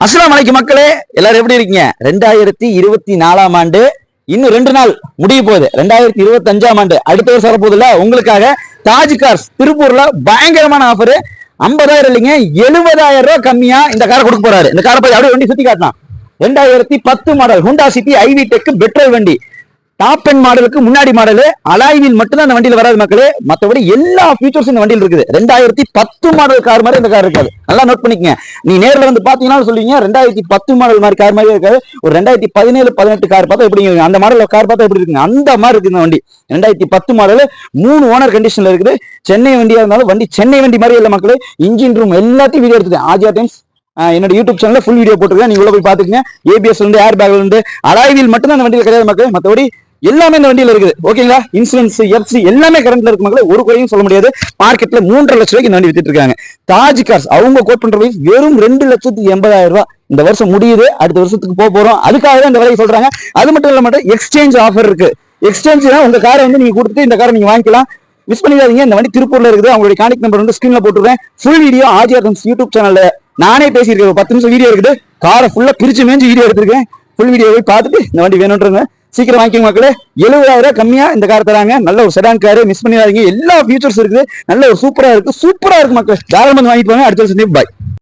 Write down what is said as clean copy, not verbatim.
அஸ்ஸலாமு அலைக்கும் மக்களே, எல்லாரும் எப்படி இருக்கீங்க? 2024ஆம் ஆண்டு இன்னும் 2 நாள் முடிய போகுது. 2025ஆம் ஆண்டு அடுத்த வருஷம் வரப்போகுதுல்ல. உங்களுக்காக தாஜ் கார்ஸ் திருப்பூர்ல பயங்கரமான ஆஃபர். 50,000 இல்லைங்க, 70,000 ரூபாய் கம்மியா இந்த காரை கொடுக்க போறாரு. இந்த காரை போய் அப்படியே வண்டி சுத்தி காட்டலாம். 2010 model Honda City iVTEC petrol வண்டி. டாப் எண்ட் மாடலுக்கு முன்னாடி மாடல் அலாய்வில் மட்டும்தான் அந்த வண்டியில வராது மக்களே. மற்றபடி எல்லா ஃபீச்சர்ஸ் இந்த வண்டியில் இருக்குது. 2010 மாடல் கார் மாதிரி இந்த கார் இருக்காது. நல்லா நோட் பண்ணிக்கங்க. நீ நேரில் வந்து பாத்தீங்கன்னா சொல்லுவீங்க 2010 மாடல் மாதிரி கார் மாதிரி இருக்காது. ஒரு 2017-18 கார் பார்த்தா எப்படி இருக்கு, அந்த மாடல் கார் பார்த்தா எப்படி இருக்குங்க, அந்த மாதிரி இருக்கு இந்த வண்டி. 2010 மாடல் 3 ஓனர் கண்டிஷன்ல இருக்குது. சென்னை வண்டியா இருந்தாலும் வண்டி சென்னை வண்டி மாதிரி இல்லை மக்களே. இன்ஜின் ரூம் எல்லாத்தையும் வீடியோ எடுத்துட்டேன். ஆஜியா டைம்ஸ் என்னோட யூடியூப் சேனல்ல ஃபுல் வீடியோ போட்டுருக்கேன். நீங்க உள்ள போய் பாத்துக்கங்க. ஏபிஎஸ் வந்து ஏர் பேக்ல இருந்து அலாய்வில் மட்டும் தான் அந்த வண்டியில் கிடையாது மக்களே. மற்றபடி எல்லாமே இந்த வண்டியில இருக்குது. ஓகேங்களா? இன்சூரன்ஸ் எஃப்சி எல்லாமே கரண்ட்ல இருக்கு மக்களே. ஒரு குறையும் சொல்ல முடியாது. மார்க்கெட்ல 3.5 லட்சம் ரூபாய்க்கு இந்த வண்டி வித்துட்டு இருக்காங்க. தாஜ் கார்ஸ் அவங்க கோட் பண்ற வயசு வெறும் 2,80,000 ரூபாய். இந்த வருஷம் முடியுது, அடுத்த வருஷத்துக்கு போறோம். அதுக்காக தான் இந்த விலையை சொல்றாங்க. அது மட்டும் இல்ல மட்டும் எக்ஸ்சேஞ்ச் ஆஃபர் இருக்கு. எக்ஸ்சேஞ்ச் உங்க காரை வந்து நீங்க கொடுத்துட்டு இந்த காரை நீங்க வாங்கிக்கலாம். மிஸ் பண்ணிடாதீங்க. இந்த வண்டி திருப்பூர்ல இருக்குது. அவங்களுடைய கான்டாக்ட் நம்பர் வந்து ஸ்கிரீன்ல போட்டுருக்கேன். ஃபுல் வீடியோ ஆஜியா டைம்ஸ் யூடியூப் சேனல்ல நானே பேசியிருக்கேன். ஒரு 10 நிமிஷம் வீடியோ இருக்குது. காரை ஃபுல்லா பிரிச்சு மேஞ்சு வீடியோ எடுத்திருக்கேன். ஃபுல் வீடியோ போய் பார்த்துட்டு இந்த வண்டி வேணும்ன்றங்க சீக்கிரம் வாங்கிக்கோங்க மக்களே. 70,000 ரூபாய் கம்மியா இந்த கார் தராங்க. நல்ல ஒரு செடான் காரு, மிஸ் பண்ணிடாதீங்க. எல்லா ஃபீச்சர்ஸ் இருக்குது. நல்ல ஒரு சூப்பரா இருக்கு மக்களே. தாராளமா வாங்கிட்டு போங்க. அடுத்த வருஷம் பாய்.